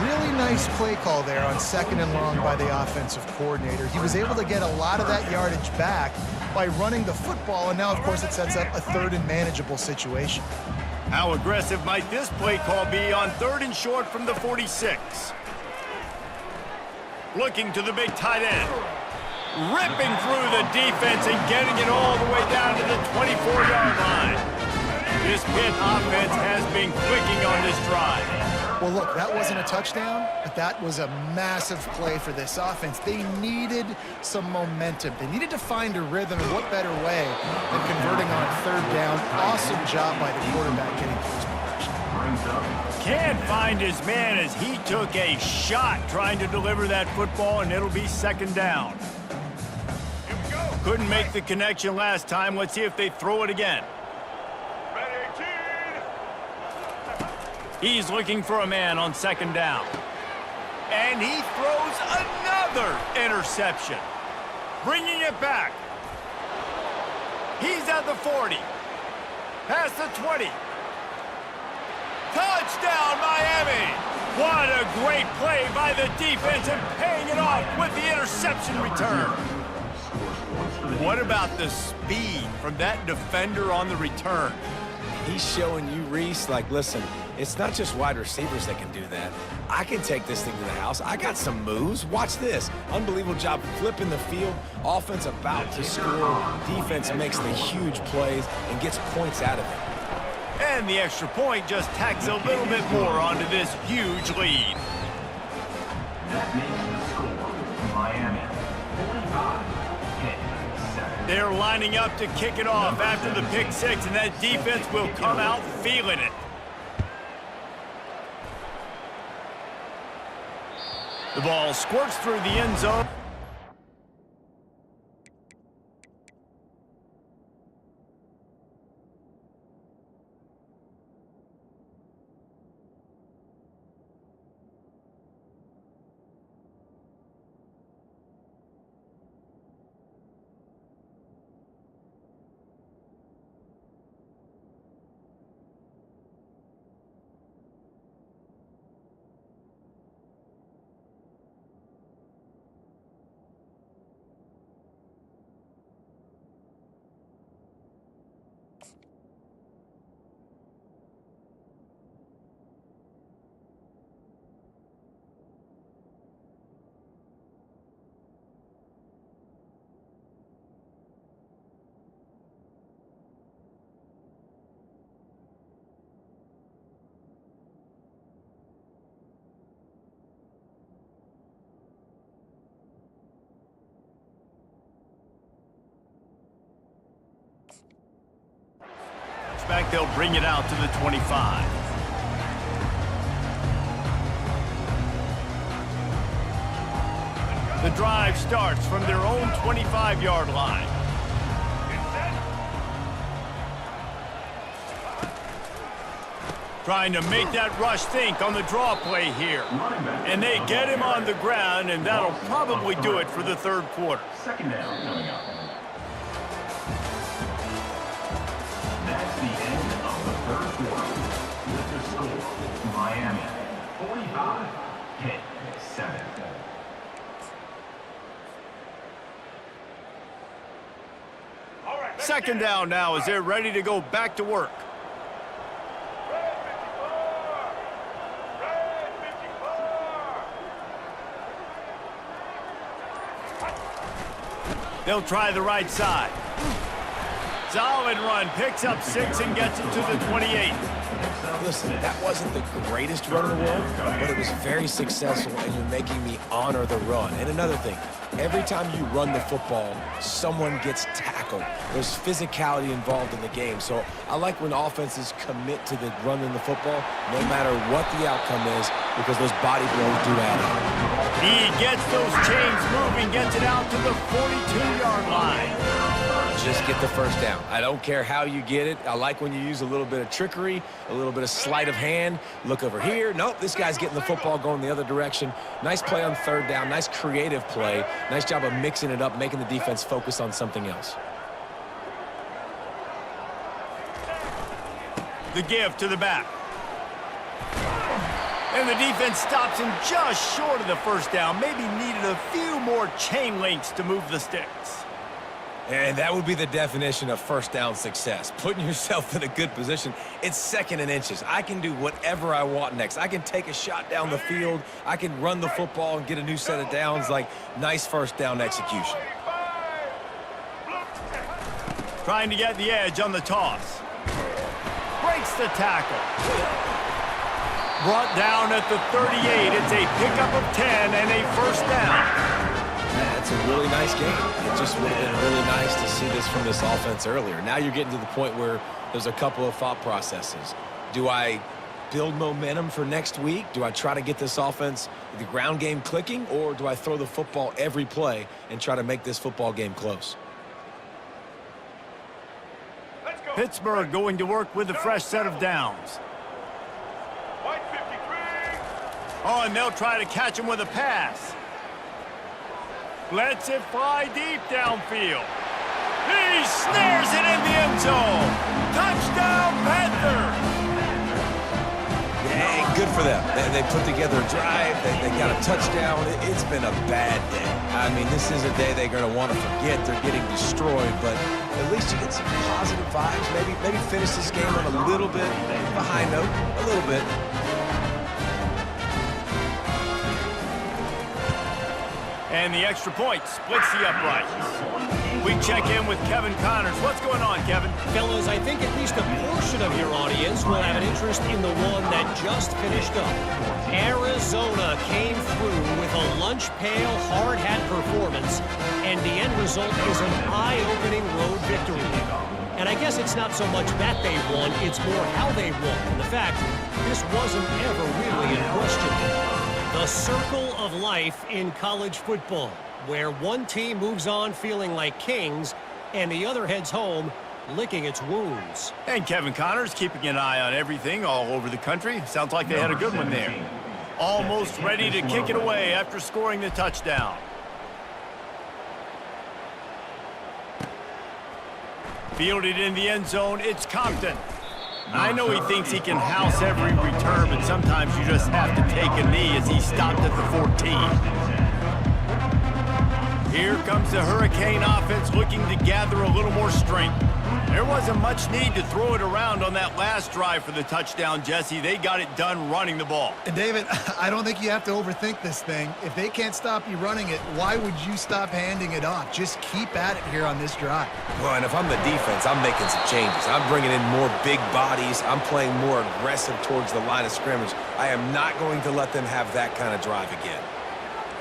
Really nice play call there on second and long by the offensive coordinator. He was able to get a lot of that yardage back by running the football, and now, of course, it sets up a third and manageable situation. How aggressive might this play call be on third and short from the 46? Looking to the big tight end. Ripping through the defense and getting it all the way down to the 24-yard line. This Pitt offense has been clicking on this drive. Well, look, that wasn't a touchdown, but that was a massive play for this offense. They needed some momentum. They needed to find a rhythm, and what better way than converting on third down. Awesome job by the quarterback getting through his progression. Can't find his man as he took a shot trying to deliver that football, and it'll be second down. Here we go. Couldn't make the connection last time. Let's see if they throw it again. Ready, 18. He's looking for a man on second down. And he throws another interception. Bringing it back. He's at the 40. Past the 20. Touchdown, Miami! What a great play by the defense and paying it off with the interception return. What about the speed from that defender on the return? He's showing you, Reese, like, listen, it's not just wide receivers that can do that. I can take this thing to the house. I got some moves. Watch this. Unbelievable job flipping the field. Offense about to score. Defense makes the huge plays and gets points out of it. And the extra point just tacks a little bit more onto this huge lead. That makes the score Miami 45. They're lining up to kick it off after the pick six, and that defense will come out feeling it. The ball squirts through the end zone. Back, they'll bring it out to the 25. The drive starts from their own 25-yard line. Trying to make that rush think on the draw play here. And they get him on the ground, and that'll probably do it for the third quarter. Second down coming up. That's the end of the third quarter. With the score, Miami 45, Pitt 7. Second down now as they're ready to go back to work. They'll try the right side. Solid run, picks up 6 and gets it to the 28. Listen, that wasn't the greatest run in the world, but it was very successful, and you're making me honor the run. And another thing, every time you run the football, someone gets tackled. There's physicality involved in the game. So I like when offenses commit to the running the football, no matter what the outcome is, because those body blows do add up. He gets those chains moving, gets it out to the 42-yard line. Just get the first down. I don't care how you get it. I like when you use a little bit of trickery, a little bit of sleight of hand. Look over here. Nope, this guy's getting the football going the other direction. Nice play on third down. Nice creative play. Nice job of mixing it up, making the defense focus on something else. The give to the back. And the defense stops him just short of the first down. Maybe needed a few more chain links to move the sticks. And that would be the definition of first down success. Putting yourself in a good position. It's second and inches. I can do whatever I want next. I can take a shot down the field. I can run the football and get a new set of downs. Like, nice first down execution. Trying to get the edge on the toss. Breaks the tackle. Brought down at the 38. It's a pickup of 10 and a first down. That's a really nice game. It just would have been really nice to see this from this offense earlier. Now you're getting to the point where there's a couple of thought processes. Do I build momentum for next week? Do I try to get this offense, the ground game clicking, or do I throw the football every play and try to make this football game close? Pittsburgh going to work with a fresh set of downs. Oh, and they'll try to catch him with a pass. Lets it fly deep downfield. He snares it in the end zone. Touchdown, Panthers! Yeah, good for them. They put together a drive. They got a touchdown. It's been a bad day. I mean, this is a day they're going to want to forget. They're getting destroyed, but at least you get some positive vibes. Maybe finish this game on a little bit of a high note, a little bit. And the extra point splits the uprights. We check in with Kevin Connors. What's going on, Kevin? Fellas, I think at least a portion of your audience will have an interest in the one that just finished up. Arizona came through with a lunch pail, hard hat performance, and the end result is an eye-opening road victory. And I guess it's not so much that they won, it's more how they won. And the fact, this wasn't ever really in question. The circle of life in college football, where one team moves on feeling like kings and the other heads home licking its wounds. And Kevin Connors keeping an eye on everything all over the country. Sounds like they had a good one there. Almost ready to kick it away after scoring the touchdown. Fielded in the end zone, it's Compton. I know he thinks he can house every return, but sometimes you just have to take a knee as he stopped at the 14. Here comes the Hurricane offense looking to gather a little more strength. There wasn't much need to throw it around on that last drive for the touchdown, Jesse. They got it done running the ball. And David, I don't think you have to overthink this thing. If they can't stop you running it, why would you stop handing it off? Just keep at it here on this drive. Well, and if I'm the defense, I'm making some changes. I'm bringing in more big bodies. I'm playing more aggressive towards the line of scrimmage. I am not going to let them have that kind of drive again.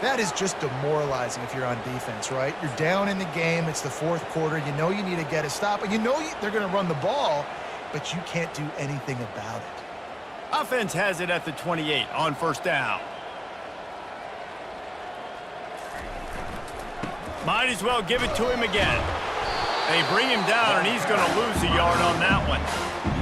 That is just demoralizing if you're on defense, right? You're down in the game. It's the fourth quarter. You know you need to get a stop, and you know they're going to run the ball, but you can't do anything about it. Offense has it at the 28 on first down. Might as well give it to him again. They bring him down, and he's going to lose a yard on that one.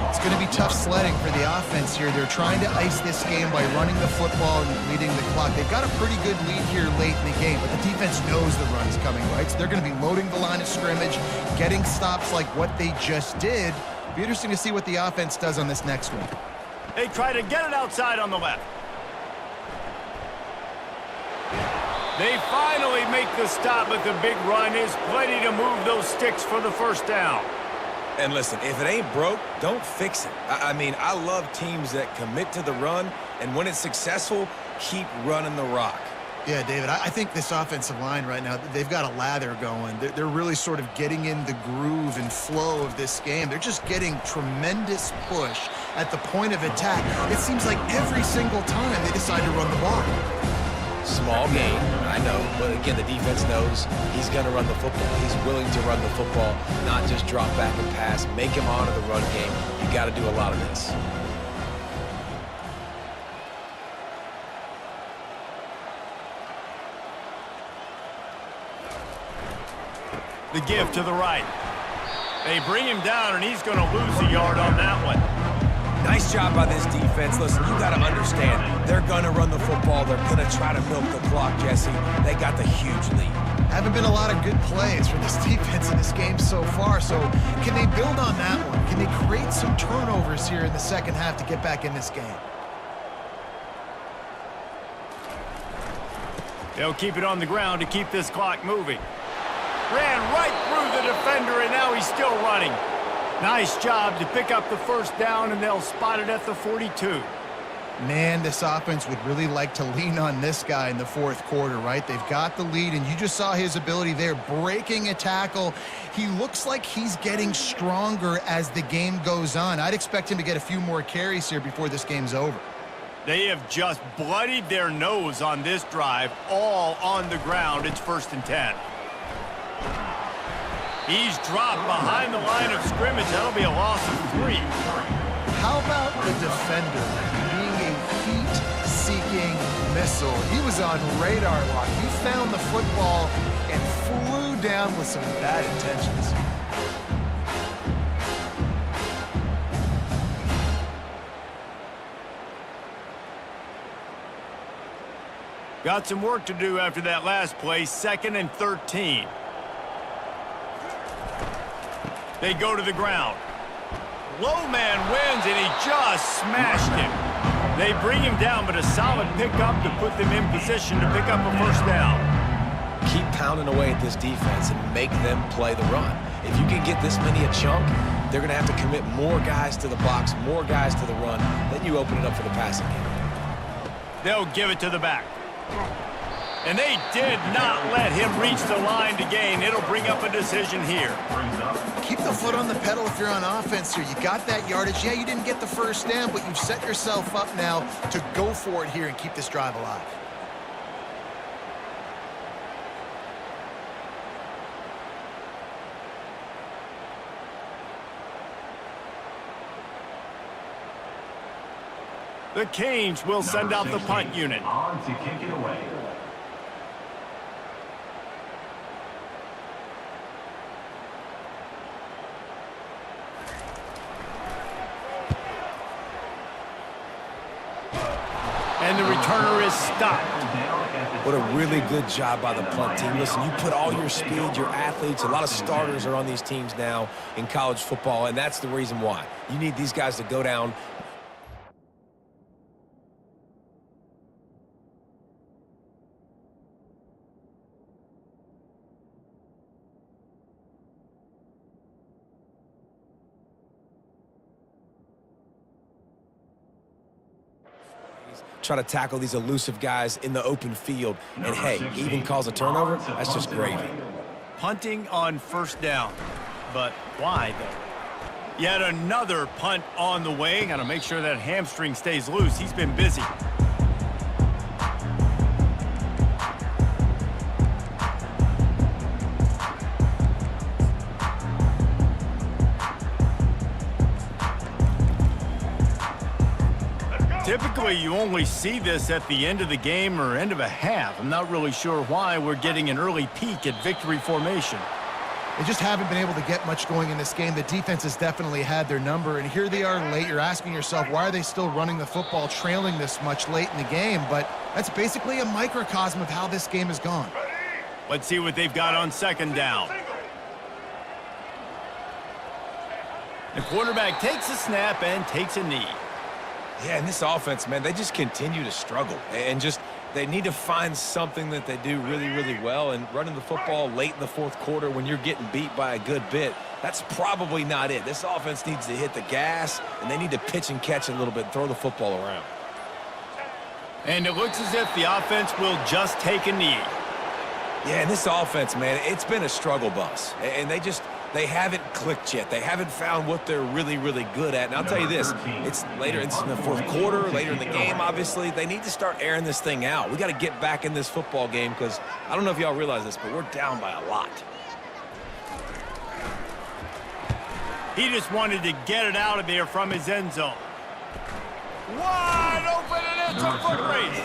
It's going to be tough sledding for the offense here. They're trying to ice this game by running the football and leading the clock. They've got a pretty good lead here late in the game, but the defense knows the run's coming, right? So they're going to be loading the line of scrimmage, getting stops like what they just did. It'll be interesting to see what the offense does on this next one. They try to get it outside on the left. They finally make the stop, but the big run is plenty to move those sticks for the first down. And listen, if it ain't broke, don't fix it. I mean, I love teams that commit to the run, and when it's successful, keep running the rock. Yeah, David, I think this offensive line right now, they've got a lather going. They're really sort of getting in the groove and flow of this game. They're just getting tremendous push at the point of attack. It seems like every single time they decide to run the ball. Small game, I know, but again, the defense knows he's going to run the football. He's willing to run the football, not just drop back and pass, make him honor the run game. You got to do a lot of this. The give to the right. They bring him down, and he's going to lose a yard on that one. Nice job by this defense. Listen, you got to understand, they're going to run the football. They're going to try to milk the clock, Jesse. They got the huge lead. Haven't been a lot of good plays from this defense in this game so far, so can they build on that one? Can they create some turnovers here in the second half to get back in this game? They'll keep it on the ground to keep this clock moving. Ran right through the defender, and now he's still running. Nice job to pick up the first down, and they'll spot it at the 42. Man, this offense would really like to lean on this guy in the fourth quarter, right? They've got the lead, and you just saw his ability there, breaking a tackle. He looks like he's getting stronger as the game goes on. I'd expect him to get a few more carries here before this game's over. They have just bloodied their nose on this drive, all on the ground. It's 1st and 10. He's dropped behind the line of scrimmage. That'll be a loss of 3. How about the defender being a heat-seeking missile? He was on radar lock. He found the football and flew down with some bad intentions. Got some work to do after that last play. 2nd and 13. They go to the ground. Low man wins, and he just smashed him. They bring him down, but a solid pickup to put them in position to pick up a first down. Keep pounding away at this defense and make them play the run. If you can get this many a chunk, they're going to have to commit more guys to the box, more guys to the run. Then you open it up for the passing game. They'll give it to the back. And they did not let him reach the line to gain. It'll bring up a decision here. Keep the foot on the pedal if you're on offense here. You got that yardage. Yeah, you didn't get the first down, but you've set yourself up now to go for it here and keep this drive alive. The Canes will send out the punt unit. On to kick it away. And the returner is stopped. What a really good job by the punt team. Listen, you put all your speed, your athletes, a lot of starters are on these teams now in college football, and that's the reason why. You need these guys to go down. Try to tackle these elusive guys in the open field. And, hey, even calls a turnover, that's just gravy. Punting on first down. But why, though? Yet another punt on the way. Got to make sure that hamstring stays loose. He's been busy. Typically, you only see this at the end of the game or end of a half. I'm not really sure why we're getting an early peek at victory formation. They just haven't been able to get much going in this game. The defense has definitely had their number, and here they are late. You're asking yourself, why are they still running the football, trailing this much late in the game? But that's basically a microcosm of how this game has gone. Let's see what they've got on second down. The quarterback takes a snap and takes a knee. Yeah, and this offense, man, they just continue to struggle. And just they need to find something that they do really, really well. And running the football late in the fourth quarter when you're getting beat by a good bit, that's probably not it. This offense needs to hit the gas, and they need to pitch and catch a little bit, throw the football around. And it looks as if the offense will just take a knee. Yeah, and this offense, man, it's been a struggle bus. And they haven't clicked yet. They haven't found what they're really, really good at. And I'll tell you this, it's later in the fourth quarter, later in the game, obviously. They need to start airing this thing out. We got to get back in this football game because I don't know if y'all realize this, but we're down by a lot. He just wanted to get it out of there from his end zone. Wide open, and it's a foot race.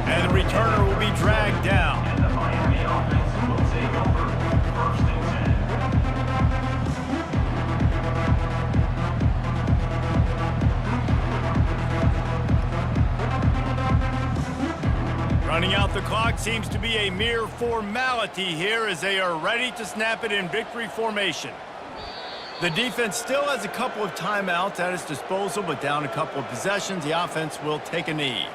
And the returner will be dragged down. And the Miami offense will take over 1st and 10. Running out the clock seems to be a mere formality here as they are ready to snap it in victory formation. The defense still has a couple of timeouts at its disposal, but down a couple of possessions, the offense will take a knee.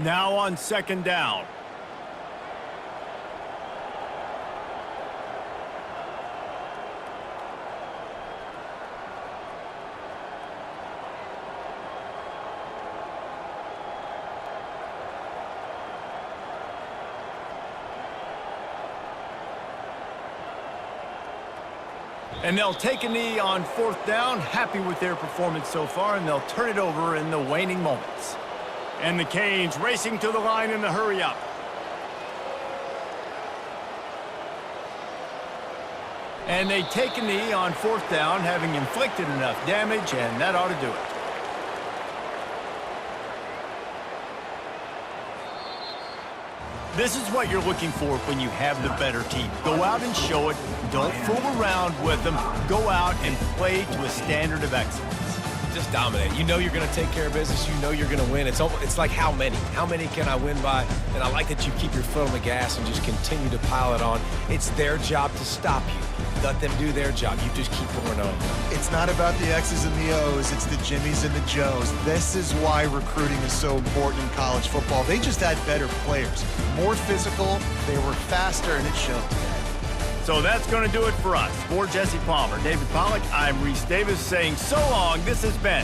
Now on 2nd down. And they'll take a knee on 4th down, happy with their performance so far, and they'll turn it over in the waning moments. And the Canes racing to the line in the hurry-up. And they take a knee on 4th down, having inflicted enough damage, and that ought to do it. This is what you're looking for when you have the better team. Go out and show it. Don't fool around with them. Go out and play to a standard of excellence. Just dominate. You know you're going to take care of business. You know you're going to win. It's like how many? How many can I win by? And I like that you keep your foot on the gas and just continue to pile it on. It's their job to stop you. Let them do their job. You just keep going on. It's not about the X's and the O's. It's the Jimmies and the Joes. This is why recruiting is so important in college football. They just had better players. More physical. They were faster, and it showed today. So that's going to do it for us. For Jesse Palmer, David Pollack, I'm Reese Davis saying so long. This has been